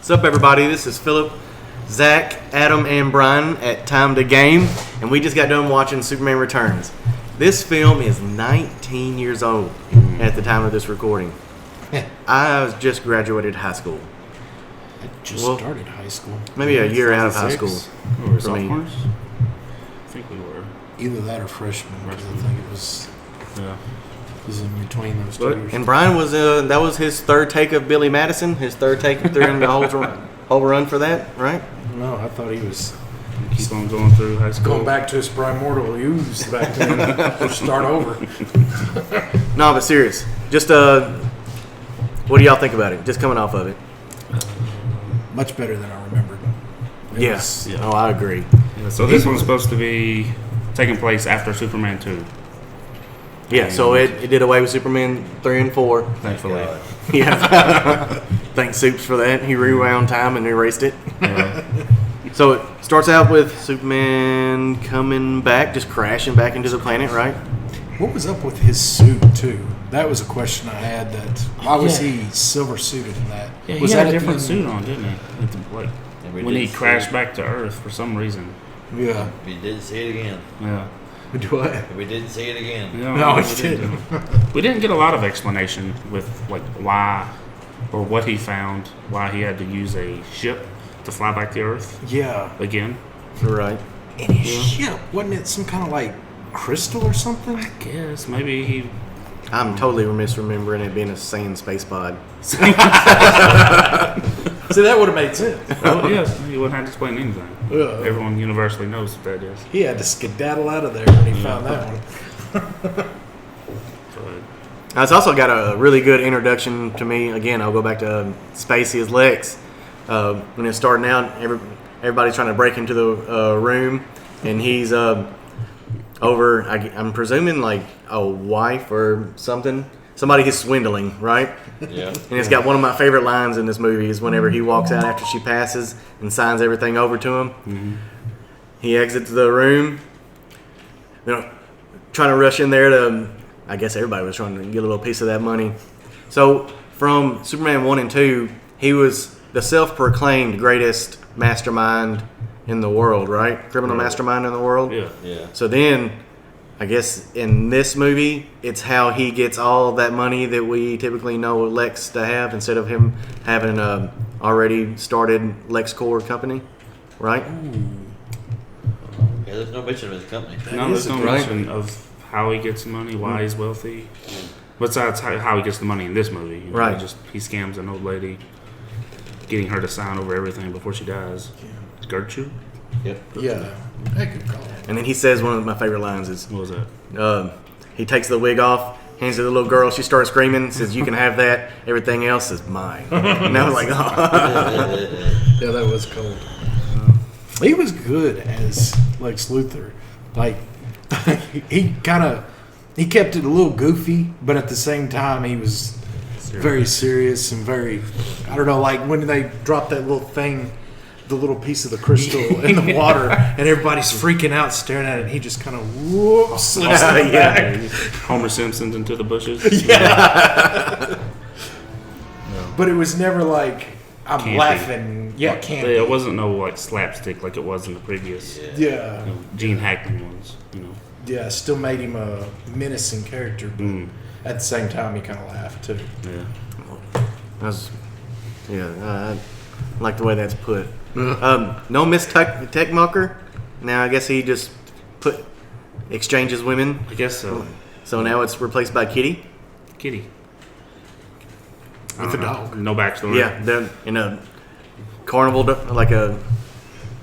What's up, everybody? This is Philip, Zach, Adam, and Brian at Time to Game, and we just got done watching Superman Returns. This film is 19 years old at the time of this recording. I was just graduated high school. I just started high school. Maybe a year out of high school. We were for me. sophomores? I think we were. Either that or freshman, because I think it was in between those 2 But- years. And Brian was that was his third take of Billy Madison, his third take during the whole run for that, right? No, I thought he was Keep on going through high school. going back to his primordial use back then. Or start over. No, but serious. Just what do y'all think about it? Just coming off of it. Much better than I remembered. Yes. yeah. Oh, I agree. Yeah, so this one's supposed to be taking place after Superman 2, Yeah. So it did away with Superman 3 and 4. thankfully. Yeah. Thanks, Soups, for that. He rewound time and erased it. Yeah. So it starts out with Superman coming back, just crashing back into the planet, right? What was up with his suit, too? That was a question I had. That why was he silver suited in that? Yeah, was he had that a at the different end? suit on, didn't he? At the, like, And we when he did crashed see- back to Earth for some reason. Yeah. We did see it again. Yeah. What? We didn't see it again. Yeah, No, we he didn't. We didn't get a lot of explanation with like why or what he found, why he had to use a ship to fly back to Earth Yeah. again. Right. And his ship, wasn't it some kind of like crystal or something? I guess maybe he. I'm totally misremembering it being a sand space pod. See, that would have made sense. Oh yeah, he wouldn't have to explain anything. Yeah. Everyone universally knows what that is. He had to skedaddle out of there when he found that one. But Now, it's also got a really good introduction to me. Again, I'll go back to Spacey as Lex. When it's starting out, everybody's trying to break into the room, and he's over, I'm presuming, like a wife or something. Somebody he's swindling, right? Yeah. And it's got one of my favorite lines in this movie is whenever he walks out after she passes and signs everything over to him. Mm-hmm. He exits the room, trying to rush in there to, I guess everybody was trying to get a little piece of that money. So from Superman 1 and 2, he was the self-proclaimed greatest mastermind in the world, right? Criminal mastermind in the world. yeah, Yeah. So then, I guess in this movie, it's how he gets all that money that we typically know Lex to have instead of him having a already started LexCorp company, right? Yeah, there's no mention of his company. no, there's no right. mention of how he gets the money, why he's wealthy. Besides how he gets the money in this movie, you know, Right. he scams an old lady, getting her to sign over everything before she dies. Gertrude, Yep. Yeah, I could call it. And then he says one of my favorite lines is, what was that? he takes the wig off, hands it to the little girl, she starts screaming, says, "You can have that, everything else is mine." And I was like, oh. Yeah, that was cold. He was good as Lex Luthor. Like, he kept it a little goofy, but at the same time, he was very serious and very, I don't know, like when they dropped that little thing, the little piece of the crystal in the water, and everybody's freaking out, staring at it, and he just kind of whoops, slips in the back. Homer Simpson's into the bushes. But it was never like, I'm Campy. laughing. Yeah, But can't it wasn't no like slapstick like it was in the previous Yeah. Gene Hackman ones. Yeah, still made him a menacing character, but at the same time, he kind of laughed too. Yeah. I like the way that's put. No Miss Techmucker. Now I guess he just exchanges women. I guess so. So now it's replaced by Kitty. Kitty. With a dog. No backstory. Yeah, they're in a carnival, like a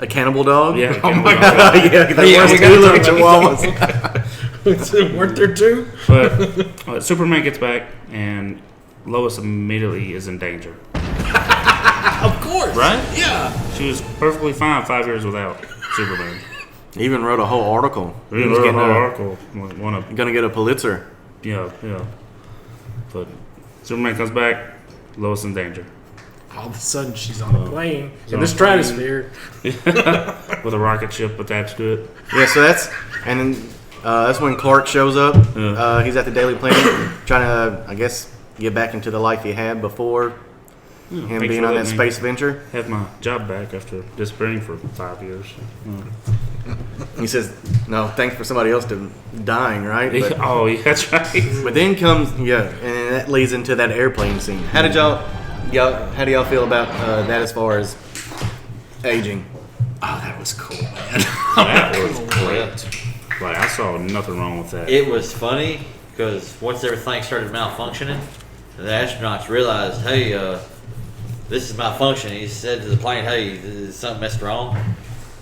cannibal dog. Yeah. Oh my God. Yeah, they Yeah, were we two gotta little talk chihuahuas. Weren't there two? But Superman gets back and Lois immediately is in danger. Of course. Right? Yeah. She was perfectly fine 5 years without Superman. He even wrote a whole article. He Read was her getting whole a- article. One of gonna get a Pulitzer. yeah. But Superman comes back, Lois in danger All of a sudden, she's on a plane she's in on the a plane. stratosphere. with a rocket ship attached to it. Yeah, so that's when Clark shows up. Yeah. He's at the Daily Planet, trying to, I guess, get back into the life he had before him thanks being for on that letting me space venture. Have my job back after disappearing for 5 years. He says, "No, thanks for somebody else dying, right?" But, Oh, yeah, that's right. but then comes and that leads into that airplane scene. How did y'all how do y'all feel about that as far as aging? Oh, that was cool, man. That was great. Like, I saw nothing wrong with that. It was funny because once everything started malfunctioning, the astronauts realized, hey, this is malfunctioning. He said to the plane, hey, is something messed wrong?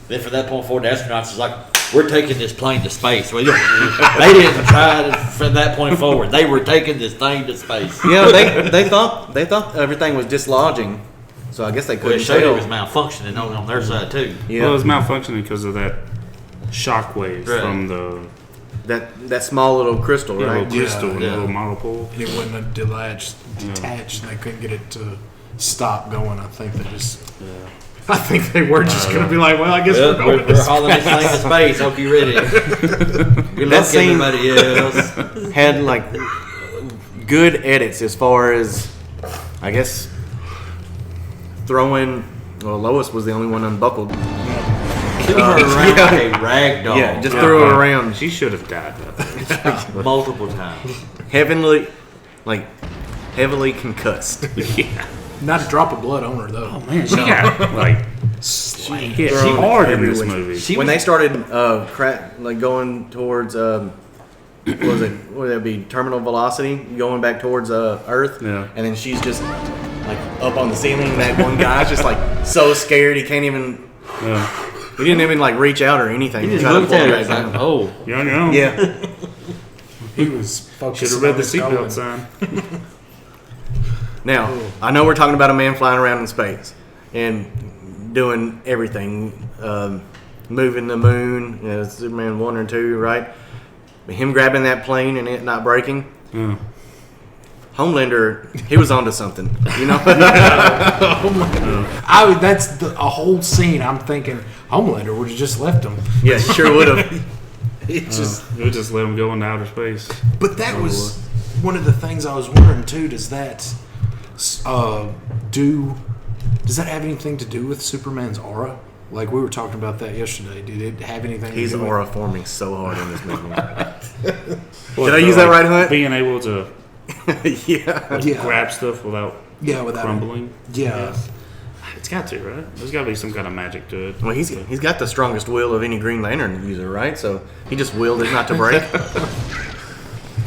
Then from that point forward, the astronauts was like, we're taking this plane to space. Well, they didn't try to, from that point forward. They were taking this thing to space. They thought everything was dislodging, so I guess they Well, couldn't it showed tell. it was malfunctioning on their side too. Yeah, Well, it was malfunctioning because of that shockwave Right. from the that small little crystal, little right? crystal, Yeah. the little monopole. And it wouldn't detached, and they couldn't get it to stop going. I think they were just going to be like, well, I guess Well, we're going we're to hauling this thing to space. Hope you ready. Good That luck, scene- everybody else. Had like good edits as far as, I guess, throwing. Well, Lois was the only one unbuckled. Threw her around like a rag doll. Yeah, just threw her around. She should have died. multiple times. Heavily concussed. Yeah. Not a drop of blood on her, though. Man, she got like she hit hard in this movie. She When was, they started going towards what was it? Would that be terminal velocity going back towards Earth? Yeah. And then she's just like up on the ceiling. And that one guy's just like so scared he can't even. Yeah. He didn't even like reach out or anything. he just Try to looked pull at her back and was like, down. oh. You're on your own. Yeah. He was focused. Should have read the seatbelt sign. Now I know we're talking about a man flying around in space and doing everything, moving the moon. Superman 1 or 2, right? But him grabbing that plane and it not breaking. Yeah. Homelander, he was onto something, you know. That's a whole scene. I'm thinking Homelander would have just left him. Yeah, sure would have. It's just. We'll just let him go into outer space. But that was one of the things I was wondering too. Does that does that have anything to do with Superman's aura? Like we were talking about that yesterday. Did it have anything? He's to do with aura forming so hard in this movie. Did I use that right, Hunt? Being able to Yeah. Yeah. grab stuff without without crumbling. Yeah. It's got to, right? There's got to be some kind of magic to it. Well, he's got the strongest will of any Green Lantern user, right? So he just willed it not to break.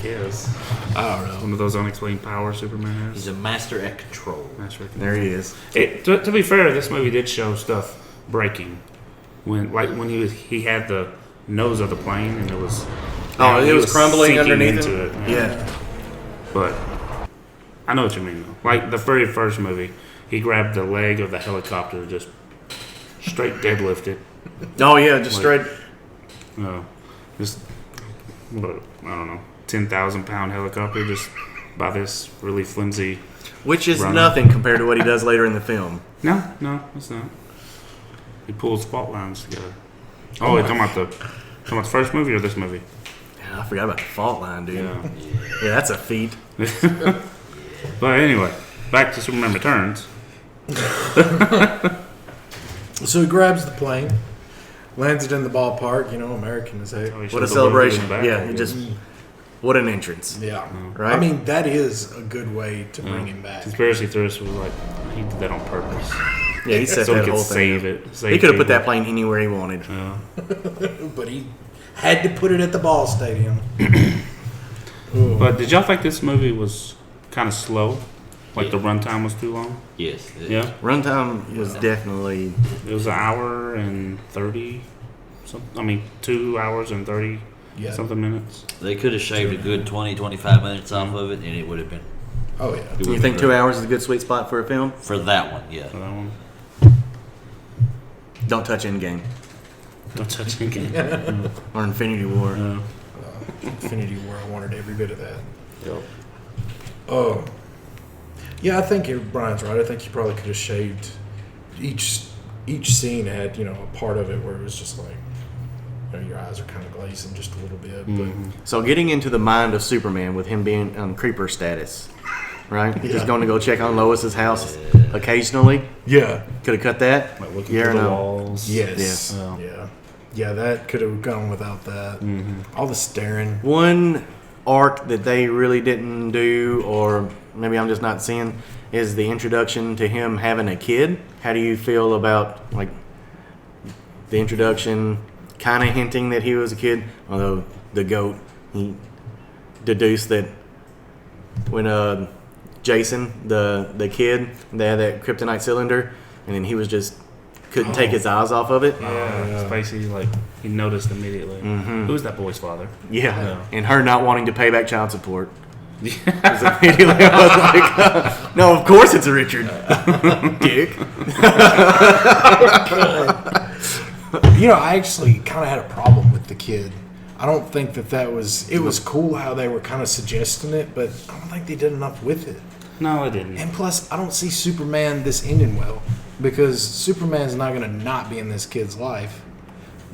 Yes. I don't know. One of those unexplained powers Superman has. He's a master at control. That's right. There he is. To be fair, this movie did show stuff breaking. When he had the nose of the plane and it was It was crumbling sinking underneath into him. it. Yeah. But I know what you mean though. Like the very first movie, he grabbed the leg of the helicopter, just straight deadlifted. Oh yeah, just straight. Just what, I don't know, 10,000-pound helicopter just by this really flimsy. Which is Runner. nothing compared to what he does later in the film. No, it's not. He pulls fault lines together. Oh, you're talking about the first movie or this movie? Yeah, I forgot about the fault line, dude. Yeah. Yeah, that's a feat. But anyway, back to Superman Returns. So he grabs the plane, lands it in the ballpark. You know, American as heck. Oh, he What showed a the celebration. logo in the Yeah, back. it just what an entrance. Yeah. Right? I mean, that is a good way to bring him back. Conspiracy theorists was like, he did that on purpose. Yeah, he set So he that could whole save thing. it. He could have put that plane anywhere he wanted. Yeah. But he had to put it at the ball stadium. But did y'all think this movie was kind of slow? Like the runtime was too long? Yes. Yeah. Runtime was definitely. It was an hour and 30. 2 hours and 30 Yeah. something minutes. They could have shaved a good 20, 25 minutes off of it, and it would have been. Oh yeah. it would You have think been 2 hours is a good sweet spot for a film? for that one? Yeah. For that one. Don't touch Endgame Don't touch it again. or Infinity War. Infinity War. I wanted every bit of that. Yep. Oh. Yeah, I think Brian's right. I think you probably could have shaved each scene had, a part of it where it was just like, your eyes are kind of glazing just a little bit. So getting into the mind of Superman with him being on creeper status, right? Yeah. Just going to go check on Lois's house occasionally. Yeah. Could have cut that. Like looking Yeah, through the no. walls. Yes. Yeah. Yeah. Yeah, that could have gone without that. All the staring. One arc that they really didn't do, or maybe I'm just not seeing, is the introduction to him having a kid. How do you feel about like the introduction, kind of hinting that he was a kid? Although the goat, he deduced that when Jason, the kid, they had that kryptonite cylinder, and then he was just couldn't take his eyes off of it. Yeah, Spacey, like, he noticed immediately. Who's that boy's father? Yeah, and her not wanting to pay back child support. Because immediately I was like, no, of course it's Richard. Dick. You know, I actually kind of had a problem with the kid. I don't think that was. It was cool how they were kind of suggesting it, but I don't think they did enough with it. No, it didn't. And plus, I don't see Superman this ending well, because Superman's not going to not be in this kid's life,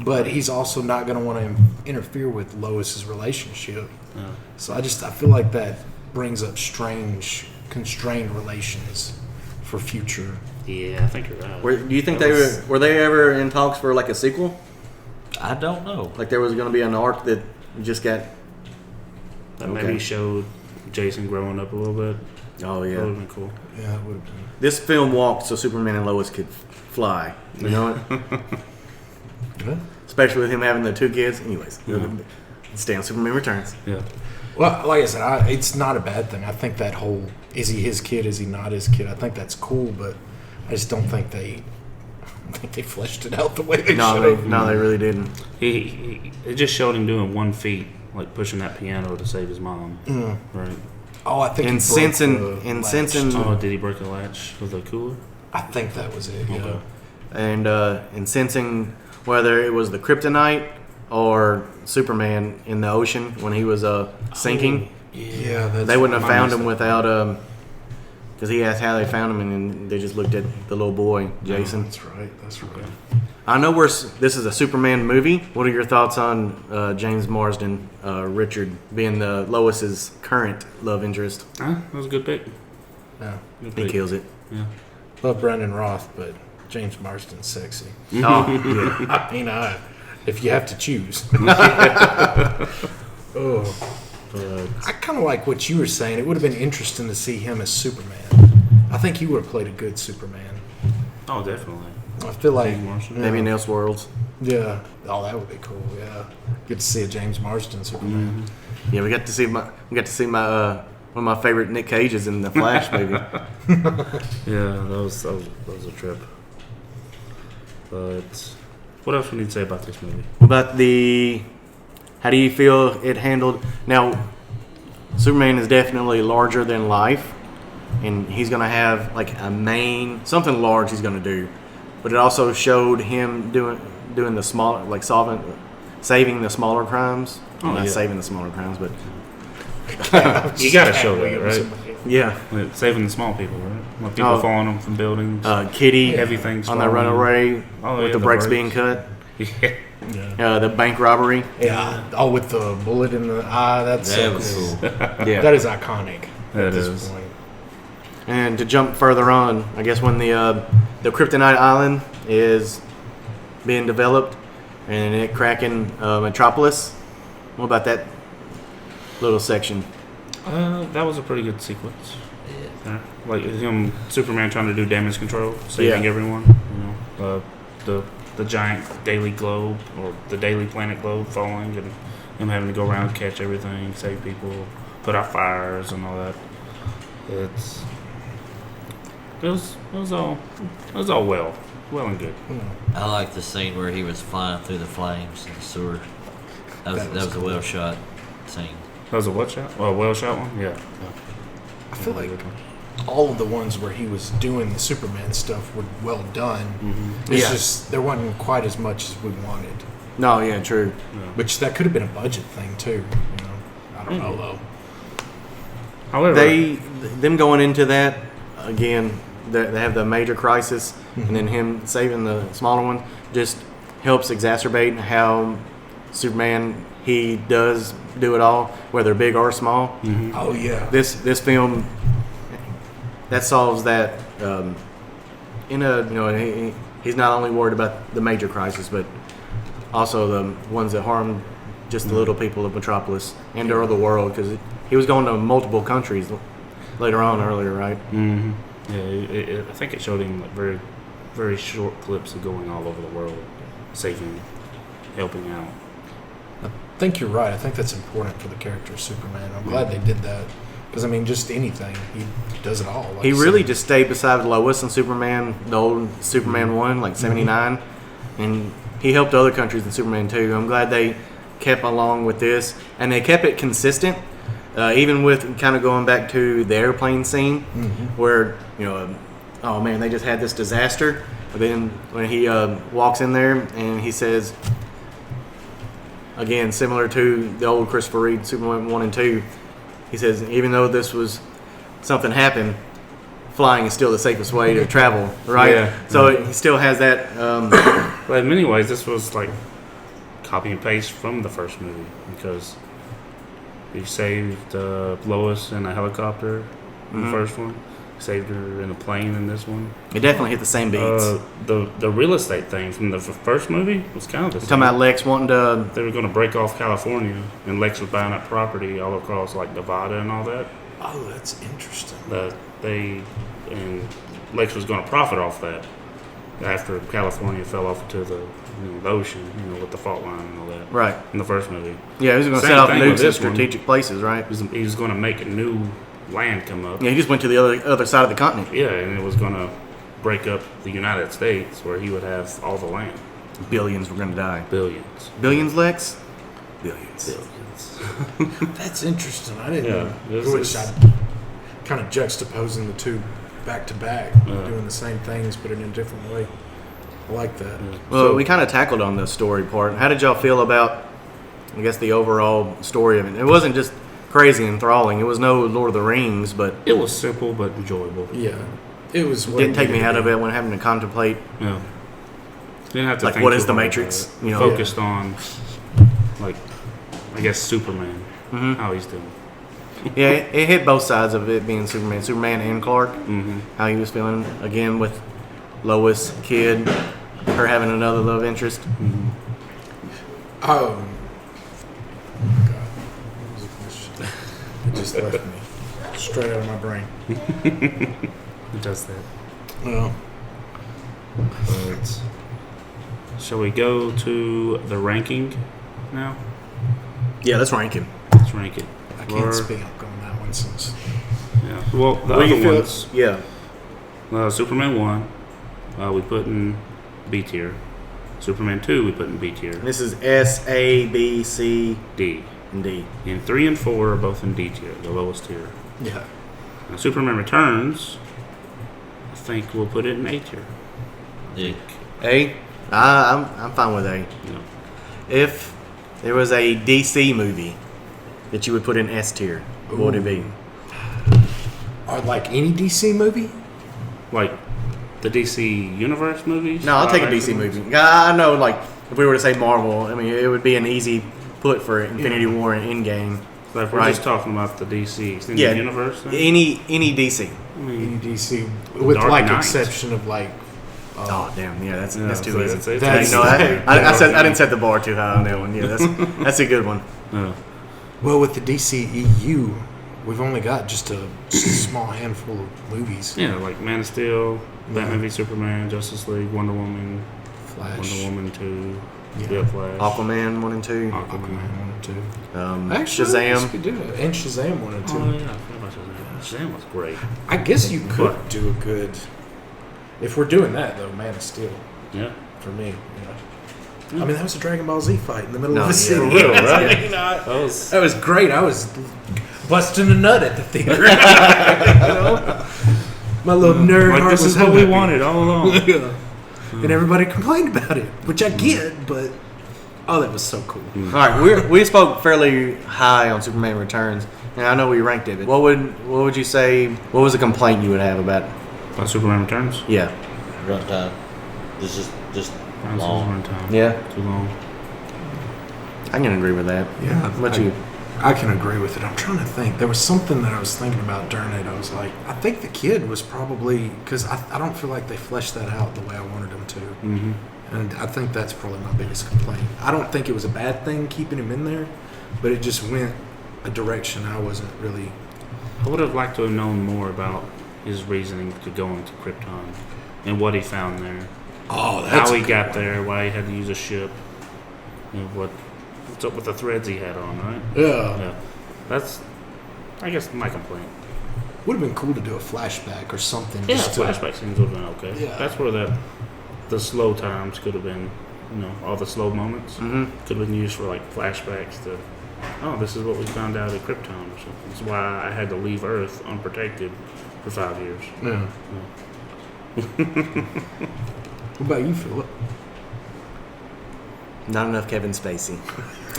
but he's also not going to want to interfere with Lois's relationship. Yeah. So I feel like that brings up strange, constrained relations for future. Yeah, I think you're right. Do you think That was- were they ever in talks for like a sequel? I don't know. Like there was going to be an arc that just got. That Okay. maybe showed Jason growing up a little bit. Oh That would yeah. have been cool. Yeah, it would have been. This film walked so Superman and Lois could fly. You know what? Yeah. Especially with him having the two kids. Anyways, stay on Superman Returns. Yeah. Well, like I said, it's not a bad thing. I think that whole is he his kid, is he not his kid? I think that's cool, but I just don't think they fleshed it out the way they No, should have. no, they really didn't. It just showed him doing 1 feet, like pushing that piano to save his mom. Right. Oh, I think And he broke sensing- the and latch. sensing- Oh, did he break the latch with a cooler? I think that was it. Yeah. Okay. And sensing whether it was the kryptonite or Superman in the ocean when he was sinking. Yeah, that's They wouldn't have I found missed him without because he asked how they found him, and then they just looked at the little boy Jason. That's right. That's right. I know this is a Superman movie. What are your thoughts on James Marsden, Richard, being the Lois's current love interest? That was a good pick. Yeah. Good He pick. kills it. Yeah. Love Brandon Roth, but James Marsden's sexy. Oh, yeah. I mean, if you have to choose. Oh. I kind of like what you were saying. It would have been interesting to see him as Superman. I think he would have played a good Superman. Oh, definitely. I feel like James Marsden. Maybe in Elseworlds. yeah. Oh, that would be cool. Yeah, get to see a James Marsden Superman. Yeah, we got to see my one of my favorite Nick Cages in the Flash movie. Yeah, that was a trip. But what else we need to say about this movie? What about how do you feel it handled? Now, Superman is definitely larger than life, and he's going to have like something large he's going to do. But it also showed him doing the small, like saving the smaller crimes. Oh, Not yeah. saving the smaller crimes, but You gotta show that, right? yeah. Like, saving the small people, right? Like people Oh. falling on from buildings. Kitty Heavy things on the falling. runaway Oh, with yeah, the the brakes brakes. being cut. Yeah. The bank robbery. Yeah. Oh, with the bullet in the eye. That's That so was cool. cool. Yeah. That is iconic. That at this is. point. And to jump further on, I guess when the Kryptonite Island is being developed and it cracking Metropolis, what about that little section? That was a pretty good sequence. Yeah. Like him, Superman trying to do damage control, saving Yeah. everyone. You know, the giant daily globe or the daily planet globe falling, and him having to go around, catch everything, save people, put out fires, and all that. It was all well and good. I like the scene where he was flying through the flames in the sewer. That was a well shot scene. That was a what shot? Oh, a well shot one. Yeah. I feel like all of the ones where he was doing the Superman stuff were well done. It's Yeah. just there wasn't quite as much as we wanted. No, yeah, true. Which that could have been a budget thing too. You know, I don't know though. However, Them going into that again, they have the major crisis, and then him saving the smaller one just helps exacerbate how Superman he does do it all, whether big or small. Oh yeah. This film that solves that. He's not only worried about the major crisis, but also the ones that harm just the little people of Metropolis and or the world, because he was going to multiple countries later on earlier, right? Mm-hmm. Yeah, I think it showed him like very, very short clips of going all over the world, saving, helping out. I think you're right. I think that's important for the character of Superman. I'm glad they did that. Because, I mean, just anything. He does it all. Like He you really said. just stayed beside Lois and Superman, the old Superman 1, like 79. And he helped other countries in Superman 2. I'm glad they kept along with this. And they kept it consistent, even with kind of going back to the airplane scene, where, oh man, they just had this disaster. But then when he walks in there and he says, again, similar to the old Christopher Reeve Superman 1 and 2, he says, even though this was something happened, flying is still the safest way to travel, right? Yeah. So he still has that. But in many ways, this was like copy and paste from the first movie, because he saved Lois in a helicopter in the first one, saved her in a plane in this one. It definitely hit the same beats. The real estate thing from the first movie was kind of the You're same. talking about Lex wanting to. They were going to break off California, and Lex was buying up property all across like Nevada and all that. Oh, that's interesting. And Lex was going to profit off that after California fell off into the ocean, with the fault line and all that. Right. In the first movie, Yeah, he was going to Same set off thing nukes with in this one. strategic places, right? he was going to make a new land come up. Yeah, he just went to the other side of the continent. Yeah, and it was going to break up the United States, where he would have all the land. Billions were going to die. Billions. Billions, Lex? Billions. That's interesting. I didn't Yeah, know. it's- Which kind of juxtaposing the two back to back, doing the same things but in a different way. I like that. Well, we kind of tackled on the story part. How did y'all feel about, I guess, the overall story of it? It wasn't just crazy and enthralling. It was no Lord of the Rings, but It was simple but enjoyable. Yeah. It was what didn't take me needed out to of be. it when having to contemplate. Yeah. Didn't have to Like, think what is too the hard Matrix? about it. You know? Focused on, like, I guess Superman. How he's doing. Yeah, it hit both sides of it being Superman and Clark. Mm-hmm. How he was feeling again with Lois, kid, her having another love interest. Oh my God. What was the question? It just left me. Straight out of my brain. He does that. Well, But shall we go to the ranking now? Yeah, let's rank him. Let's rank it. I can't Or- speak on that one since. Yeah. Well, the What do you other feel- ones, Yeah. Superman 1, we put in B tier. Superman 2, we put in B tier. This is S, A, B, C, D. and D. And 3 and 4 are both in D tier, the lowest tier. Yeah. Now, Superman Returns, I think we'll put it in A tier. Yeah. A? I'm fine with A. You know. If there was a DC movie that you would put in S tier, what would it be? Or like any DC movie? Like the DC Universe movies? No, I'll take a live DC action ones? movie. I know, like, if we were to say Marvel, I mean, it would be an easy put for Infinity War and Endgame. Like if we're Right. just talking about the DC extended Yeah, universe. Then? any DC. I mean, Any DC, with Dark like Knight. exception of like. Oh damn, yeah, that's yeah, too so easy. it's- That's- No, it's- I didn't set the bar too high on that one. Yeah, that's a good one. Well, with the DCEU, we've only got just a small handful of movies. Yeah, like Man of Steel, Batman v Superman, Justice League, Wonder Woman, Flash, Wonder Woman 2, Yeah. Flash, Aquaman 1 and 2, Aquaman. Aquaman 1 and 2. Shazam. yes, we do. And Shazam 1 and 2. Oh yeah, I forgot about Shazam. Shazam was great. I guess you could But- do a good. If we're doing that though, Man of Steel Yeah. for me. I mean, that was a Dragon Ball Z fight in the middle No, of the yeah. city. For real, right? You know, That was that was great. I was busting a nut at the theater. My little nerd like heart this was is what we happy. wanted all along. And everybody complained about it, which I get, but oh, that was so cool. All right, we spoke fairly high on Superman Returns, and I know we ranked it. But what would you say? What was a complaint you would have about? Superman Returns. Yeah, Runtime. This is just Returns long. was runtime. yeah, Too long. I can agree with that. Yeah, How about you? I can agree with it. I'm trying to think. There was something that I was thinking about during it. I was like, I think the kid was probably because I don't feel like they fleshed that out the way I wanted them to. Mm-hmm. And I think that's probably my biggest complaint. I don't think it was a bad thing keeping him in there, but it just went a direction I wasn't really. I would have liked to have known more about his reasoning to go into Krypton and what he found there. Oh, that's how he a good got one. there, why he had to use a ship, you know, what's up with the threads he had on, right? Yeah. That's, I guess, my complaint. Would have been cool to do a flashback or something. Yeah, just to- flashback scenes would have been okay. Yeah. That's where the slow times could have been, you know, all the slow moments could have been used for like flashbacks to, oh, this is what we found out at Krypton or something. That's why I had to leave Earth unprotected for 5 years. Yeah. What about you, Philip? Not enough Kevin Spacey.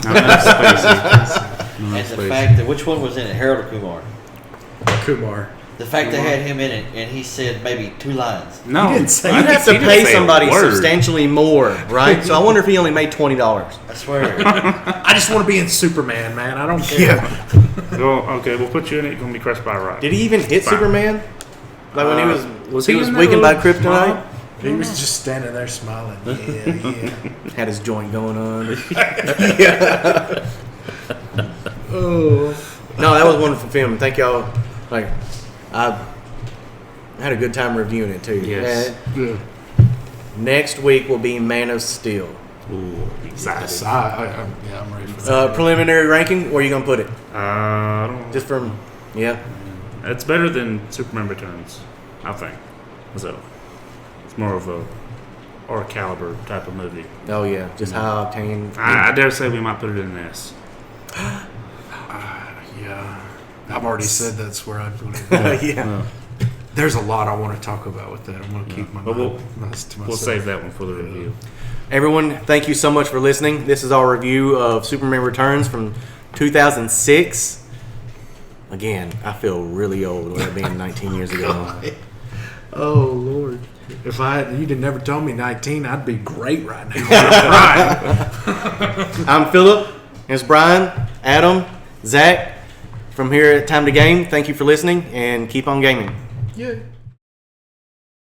Not enough Spacey. And the fact that which one was in it, Harold or Kumar? Kumar. The fact they had him in it and he said maybe 2 lines. No, He didn't say- I You'd have to he didn't pay say a somebody word. substantially more, right? So I wonder if he only made $20. I swear. I just want to be in Superman, man. I don't care. Well, okay, we'll put you in it. You're gonna be crushed by a rock. Did he even hit Fine. Superman? Like when he was was he he was in that weakened by little kryptonite? He was just standing there smiling. Yeah. Had his joint going on. Oh. No, that was a wonderful film. Thank y'all. Like, I had a good time reviewing it too. Yes. Yeah. Next week will be Man of Steel. Ooh, excited. Yes, I'm ready for that. Preliminary ranking. Where you gonna put it? I don't. Just from, yeah. It's better than Superman Returns, I think. So it's more of a or caliber type of movie. Oh yeah, just high octane. I dare say we might put it in an S. Yeah. I've already said that's where I'd put it. Yeah. There's a lot I want to talk about with that. I'm going to keep my But mouth to myself. We'll save that one for the review. Everyone, thank you so much for listening. This is our review of Superman Returns from 2006. Again, I feel really old with it being 19 years ago. Oh, Lord. If you'd have never told me 19, I'd be great right now. Right. I'm Philip. It's Brian, Adam, Zach from here at Time to Game. Thank you for listening and keep on gaming. Yeah.